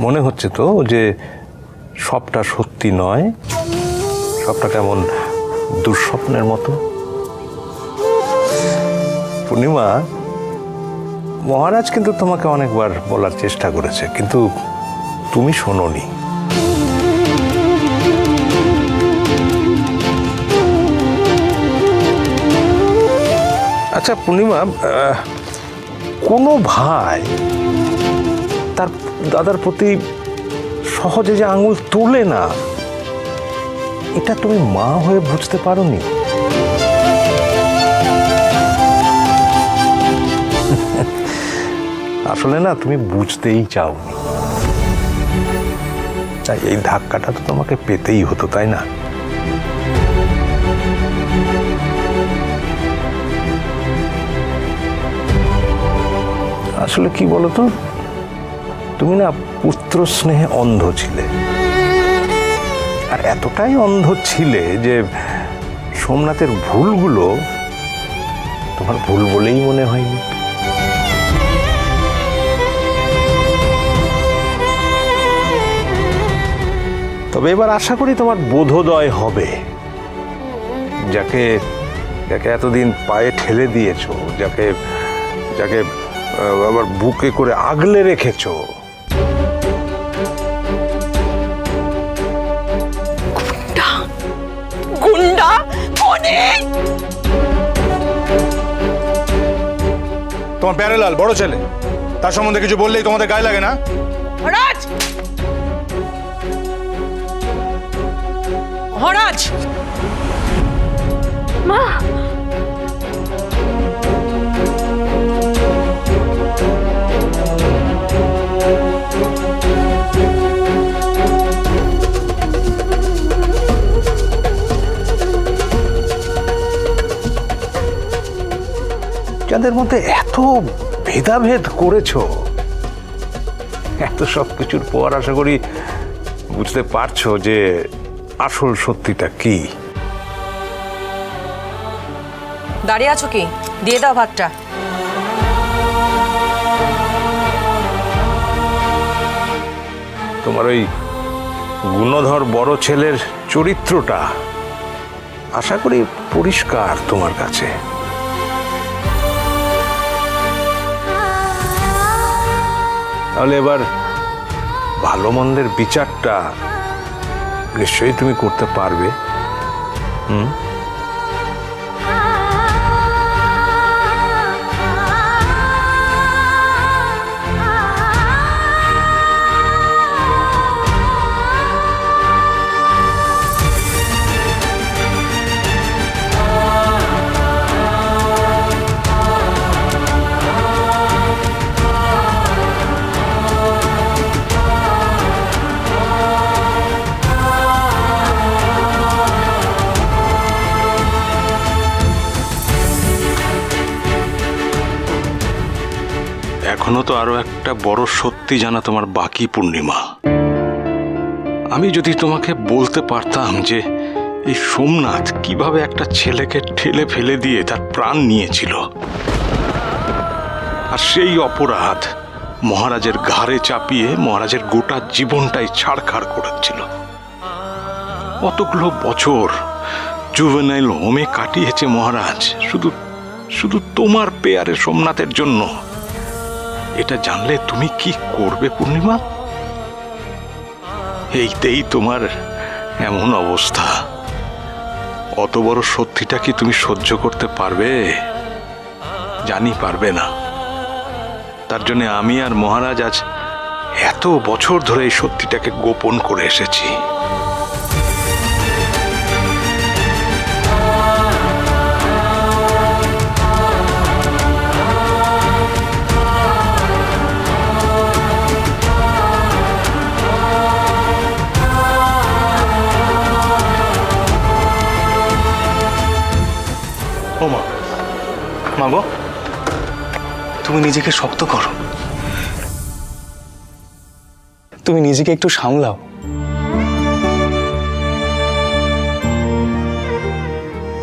মনে হচ্ছে তো যে সবটা সত্যি নয়, সবটা কেমন দুঃস্বপ্নের মতো। পূর্ণিমা, মহারাজ কিন্তু তোমাকে অনেকবার বলার চেষ্টা করেছে, কিন্তু তুমি শোনোনি। আচ্ছা পূর্ণিমা, কোনো ভাই তার দাদার প্রতি সহজে যে আঙুল তোলে না, এটা তুমি মা হয়ে বুঝতে পারোনি? আসলে না, তুমি বুঝতেই চাওনি, তাই এই ধাক্কাটা তো তোমাকে পেতেই হতো, তাই না? আসলে কি বলতো, তুমি না পুত্র স্নেহে অন্ধ ছিলে, আর এতটাই অন্ধ ছিলে যে সোমনাথের ভুলগুলো তোমার ভুল বলেই মনে হয়নি। তবে এবার আশা করি তোমার বোধোদয় হবে। যাকে যাকে এতদিন পায়ে ঠেলে দিয়েছো, যাকে যাকে আবার বুকে করে আগলে রেখেছো, গুন্ডা অনেক। তোমার প্যারেলাল বড় ছেলে, তার সম্বন্ধে কিছু বললেই তোমাদের গায়ে লাগে না? মহারাজ, মহারাজ, মা, যাদের মধ্যে এত ভেদাভেদ করেছো, এত সব কিছুর পর আশা করি বুঝতে পারছো যে আসল সত্যিটা কি। দাঁড়িয়ে আছো কি? দিয়ে দাও ভাতটা। তোমার ওই গুণধর বড় ছেলের চরিত্রটা আশা করি পরিষ্কার তোমার কাছে। তাহলে এবার ভালো মন্দের বিচারটা নিশ্চয়ই তুমি করতে পারবে। এখনো তো আরো একটা বড় সত্যি জানা তোমার বাকি পূর্ণিমা। আমি যদি তোমাকে বলতে পারতাম যে এই সোমনাথ কিভাবে একটা ছেলেকে ঠেলে ফেলে দিয়ে তার প্রাণ নিয়েছিল, আর সেই অপরাধ মহারাজের ঘাড়ে চাপিয়ে মহারাজের গোটা জীবনটাই ছাড়খাড় করেছিল। কতগুলো বছর জুভেনাইল হোমে কাটিয়েছে মহারাজ শুধু শুধু তোমার পেয়ারে সোমনাথের জন্য। এটা জানলে তুমি কি করবে পূর্ণিমা? এইতেই তোমার এমন অবস্থা। অত বড় সত্যিটা কি তুমি সহ্য করতে পারবে? জানি পারবে না। তার জন্য আমি আর মহারাজ আজ এত বছর ধরে এই সত্যিটাকে গোপন করে এসেছি। ও মা, মা গো, তুমি নিজেকে শক্ত করো, তুমি নিজেকে একটু সামলাও।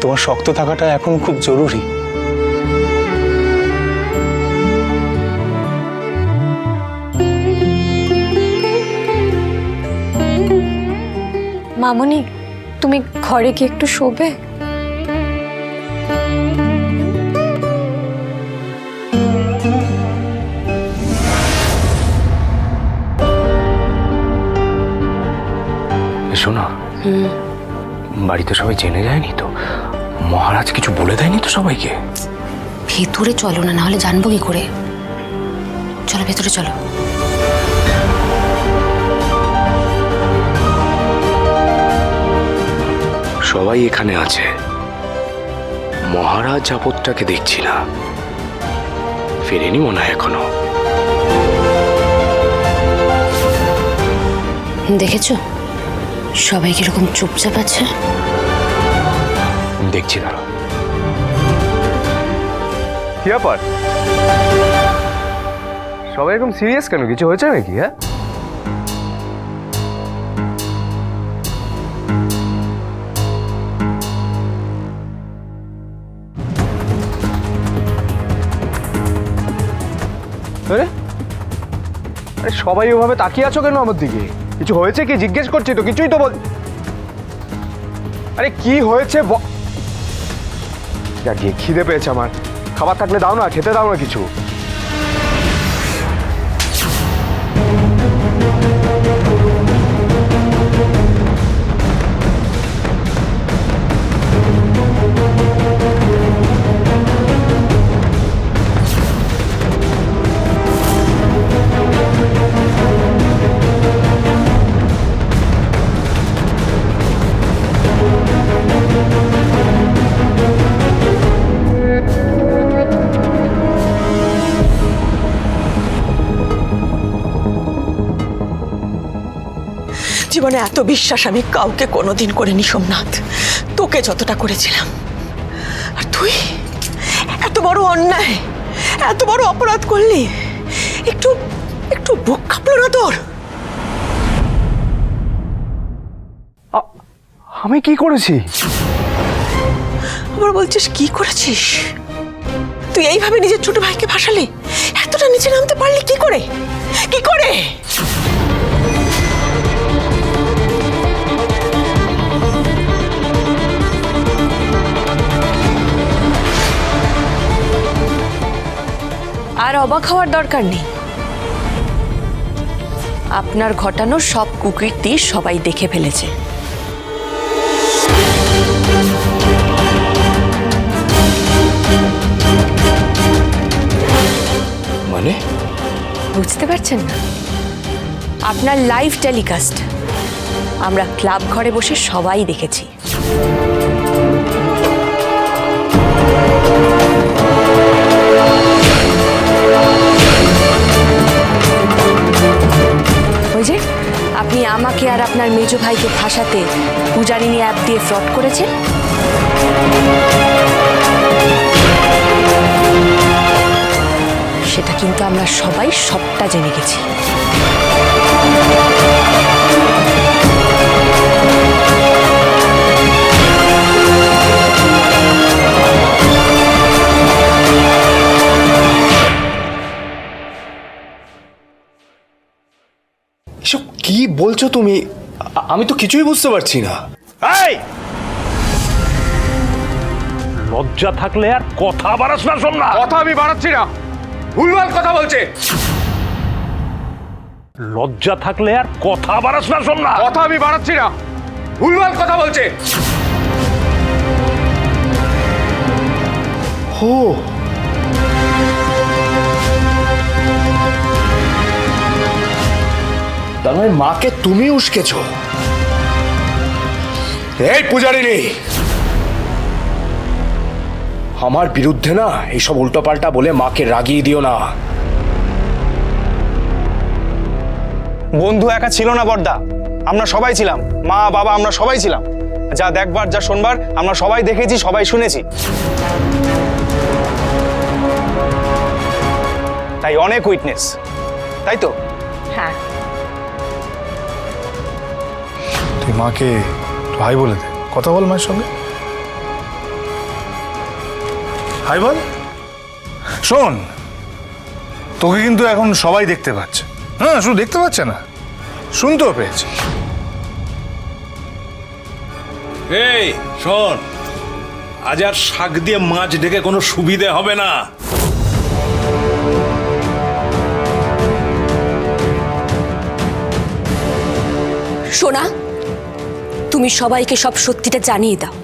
তোমার শক্ত থাকাটা এখন খুব জরুরি। মামনি, তুমি ঘরে কি একটু শোবে? শোনা, বাড়িতে সবাই জেনে যায়নি তো? মহারাজ কিছু বলে দেয়নি তো সবাইকে? ভেতরে চলো না, নাহলে জানবো কি করে। চলো ভেতরে চলো। সবাই এখানে আছে, মহারাজ আপদটাকে দেখছি না। ফেরেনি মনে হয় এখনো। দেখেছো সবাই কিরকম চুপচাপ আছে? দেখছি দাঁড়া। কি ব্যাপার, সবাই এরকম সিরিয়াস কেন? কিছু হয়েছে নাকি? হ্যাঁ, আরে আরে সবাই ওভাবে তাকিয়ে আছো কেন আমার দিকে? কিছু হয়েছে কি জিজ্ঞেস করছি তো, কিছুই তো বল। আরে কি হয়েছে গিয়ে খিদে পেয়েছে আমার, খাবার থাকলে দাও না, খেতে দাও না কিছু। জীবনে এত বিশ্বাস আমি কাউকে কোনোদিন করিনি সোমনাথ, তোকে যতটা করেছিলাম। আর তুই এত বড় অন্যায়, এত বড় অপরাধ করলি, একটু একটু বুক কাঁপলো না তোর? আমি কি করেছি? আবার বলছিস কি করেছিস? তুই এইভাবে নিজের ছোট ভাইকে ভাসালি, এতটা নিচে নামতে পারলি কি করে? কি করে? আর অবাক হওয়ার দরকার নেই, আপনার ঘটানো সব কুকীর্তি সবাই দেখে ফেলেছে। মানে বুঝতে পারছেন না? আপনার লাইভ টেলিকাস্ট আমরা ক্লাব ঘরে বসে সবাই দেখেছি। ওই যে আপনি আমাকে আর আপনার মেজো ভাইকে ফাঁসাতে পূজারিনী অ্যাপ দিয়ে ফ্রড করেছেন। সেটা কিন্তু আমরা সবাই সবটা জেনে গেছি। এসব কি বলছো তুমি? আমি তো কিছুই বুঝতে পারছি না। এই লজ্জা থাকলে আর কথা বাড়াস না সোমনাথ। কথা আমি বাড়াচ্ছি না, ভুলভাল কথা বলছে। লজ্জা থাকলে আর কথা বাড়াস না সোমনাথ। কথা আমি বাড়াচ্ছি না, ভুলভাল কথা বলছে। ও তার মানে মাকে তুমি উস্কেছ? এই পূজারিনী, আমার বিরুদ্ধে না এইসব উল্টোপাল্টা বলে মাকে রাগিয়ে দিও না। বন্ধু একা ছিল না বড়দা, আমরা সবাই ছিলাম। মা বাবা আমরা সবাই ছিলাম। যা দেখবার যা শোনবার আমরা সবাই দেখেছি, সবাই শুনেছি। তাই অনেক উইটনেস, তাই তো? হ্যাঁ, তুই মাকে হাই বলে দে, কথা বল মায়ের সঙ্গে। হাই বল। শোন, তোকে কিন্তু এখন সবাই দেখতে পাচ্ছে। হ্যাঁ, শুধু দেখতে পাচ্ছে না, শুনতেও পেয়েছে। এই শোন, আজ আর শাক দিয়ে মাছ ডেকে কোনো সুবিধে হবে না। সোনা, তুমি সবাইকে সব সত্যিটা জানিয়ে দাও।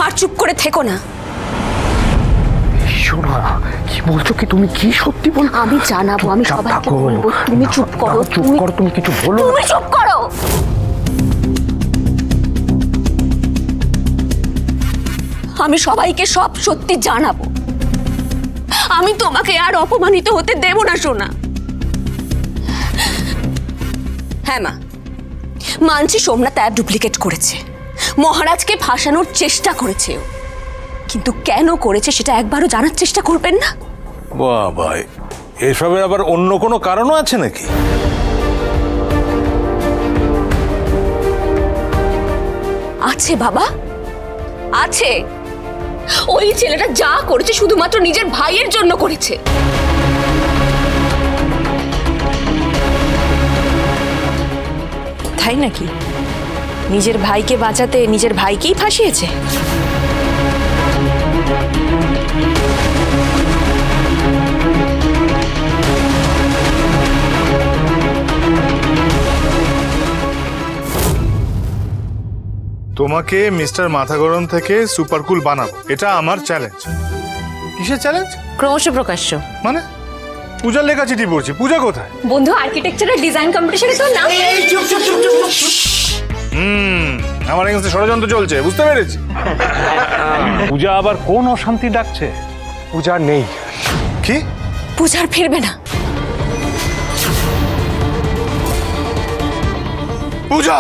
আর চুপ করে থেকো না। শোনা, কি বলছো কি তুমি? কি সত্যি বল? আমি জানাবো, আমি চুপচাপ সবাইকে থাকো। বলবো। তুমি চুপ করো, চুপ করো, তুমি কিছু বলো না। তুমি চুপ করো। আমি সবাইকে সব সত্যি জানাবো। আমি তোমাকে আর অপমানিত হতে দেব না সোনা। হ্যাঁ মা, মানছি সোমনাথ অ্যাপ ডুপ্লিকেট করেছে, মহারাজকে ফাঁসানোর চেষ্টা করেছে ও। কিন্তু কেন করেছে সেটা একবারও জানার চেষ্টা করবেন না? বাবা, এসবের আবার অন্য কোনো কারণও আছে নাকি? আছে বাবা, আছে। ওই ছেলেটা যা করেছে শুধুমাত্র নিজের ভাইয়ের জন্য করেছে। তাই নাকি? নিজের ভাইকে বাঁচাতে নিজের ভাইকেই ফাঁসিয়েছে? তোমাকে মিস্টার মাথা গরম থেকে সুপার কুল বানাবো, এটা আমার চ্যালেঞ্জ। কিসের চ্যালেঞ্জ? ক্রমশ প্রকাশ্য। মানে পূজার লেখা চিঠি পড়ছি, পূজা কোথায়? বন্ধু, আর্কিটেকচারের ডিজাইন কম্পিটিশনে তো নাম। আমার এগেন্সে ষড়যন্ত্র চলছে, বুঝতে পেরেছি। পূজা আবার কোন অশান্তি ডাকছে? পূজা নেই। কি? পূজার ফিরবে না। পূজা